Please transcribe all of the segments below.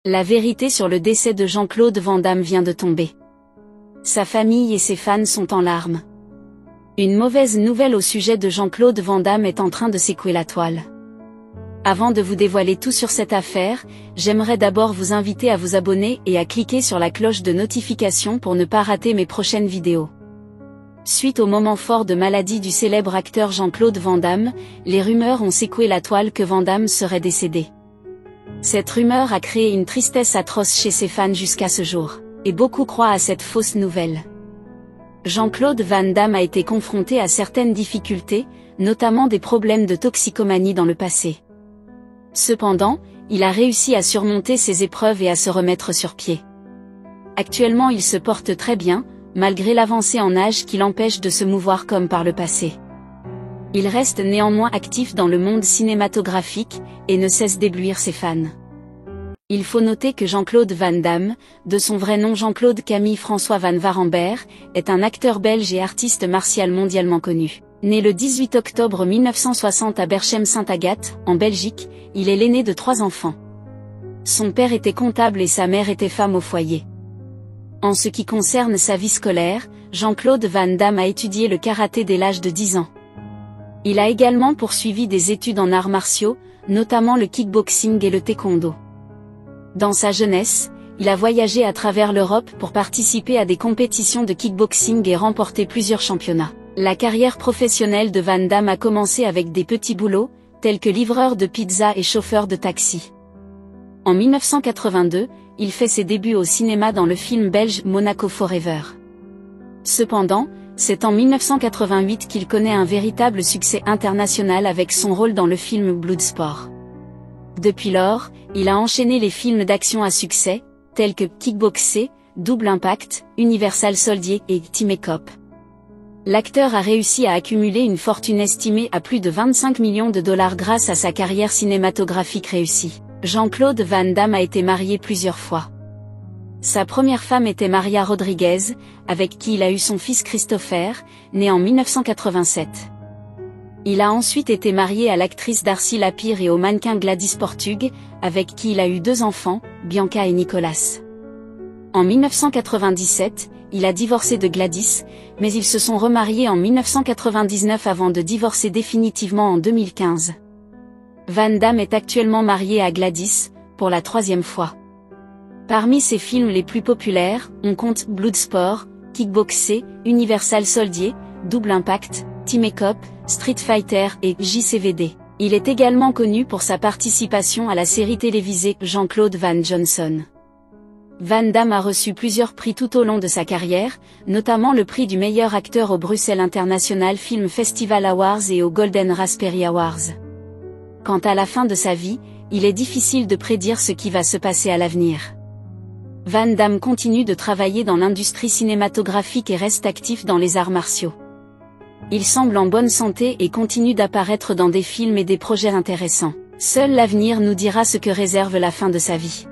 La vérité sur le décès de Jean-Claude Van Damme vient de tomber. Sa famille et ses fans sont en larmes. Une mauvaise nouvelle au sujet de Jean-Claude Van Damme est en train de secouer la toile. Avant de vous dévoiler tout sur cette affaire, j'aimerais d'abord vous inviter à vous abonner et à cliquer sur la cloche de notification pour ne pas rater mes prochaines vidéos. Suite au moment fort de maladie du célèbre acteur Jean-Claude Van Damme, les rumeurs ont secoué la toile que Van Damme serait décédé. Cette rumeur a créé une tristesse atroce chez ses fans jusqu'à ce jour, et beaucoup croient à cette fausse nouvelle. Jean-Claude Van Damme a été confronté à certaines difficultés, notamment des problèmes de toxicomanie dans le passé. Cependant, il a réussi à surmonter ces épreuves et à se remettre sur pied. Actuellement il se porte très bien, malgré l'avancée en âge qui l'empêche de se mouvoir comme par le passé. Il reste néanmoins actif dans le monde cinématographique, et ne cesse d'éblouir ses fans. Il faut noter que Jean-Claude Van Damme, de son vrai nom Jean-Claude Camille François Van Waremberg, est un acteur belge et artiste martial mondialement connu. Né le 18 octobre 1960 à Berchem-Sainte-Agathe, en Belgique, il est l'aîné de 3 enfants. Son père était comptable et sa mère était femme au foyer. En ce qui concerne sa vie scolaire, Jean-Claude Van Damme a étudié le karaté dès l'âge de 10 ans. Il a également poursuivi des études en arts martiaux, notamment le kickboxing et le taekwondo. Dans sa jeunesse, il a voyagé à travers l'Europe pour participer à des compétitions de kickboxing et remporter plusieurs championnats. La carrière professionnelle de Van Damme a commencé avec des petits boulots, tels que livreur de pizza et chauffeur de taxi. En 1982, il fait ses débuts au cinéma dans le film belge Monaco Forever. Cependant, c'est en 1988 qu'il connaît un véritable succès international avec son rôle dans le film Bloodsport. Depuis lors, il a enchaîné les films d'action à succès, tels que Kickboxer, Double Impact, Universal Soldier et Time Cop. L'acteur a réussi à accumuler une fortune estimée à plus de 25 millions de dollars grâce à sa carrière cinématographique réussie. Jean-Claude Van Damme a été marié plusieurs fois. Sa première femme était Maria Rodriguez, avec qui il a eu son fils Christopher, né en 1987. Il a ensuite été marié à l'actrice Darcy Lapire et au mannequin Gladys Portug, avec qui il a eu 2 enfants, Bianca et Nicolas. En 1997, il a divorcé de Gladys, mais ils se sont remariés en 1999 avant de divorcer définitivement en 2015. Van Damme est actuellement marié à Gladys, pour la 3e fois. Parmi ses films les plus populaires, on compte Bloodsport, Kickboxer, Universal Soldier, Double Impact, Time Cop, Street Fighter et JCVD. Il est également connu pour sa participation à la série télévisée Jean-Claude Van Johnson. Van Damme a reçu plusieurs prix tout au long de sa carrière, notamment le prix du meilleur acteur au Bruxelles International Film Festival Awards et au Golden Raspberry Awards. Quant à la fin de sa vie, il est difficile de prédire ce qui va se passer à l'avenir. Van Damme continue de travailler dans l'industrie cinématographique et reste actif dans les arts martiaux. Il semble en bonne santé et continue d'apparaître dans des films et des projets intéressants. Seul l'avenir nous dira ce que réserve la fin de sa vie.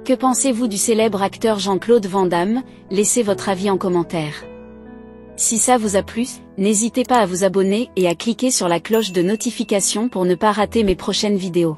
Que pensez-vous du célèbre acteur Jean-Claude Van Damme? Laissez votre avis en commentaire. Si ça vous a plu, n'hésitez pas à vous abonner et à cliquer sur la cloche de notification pour ne pas rater mes prochaines vidéos.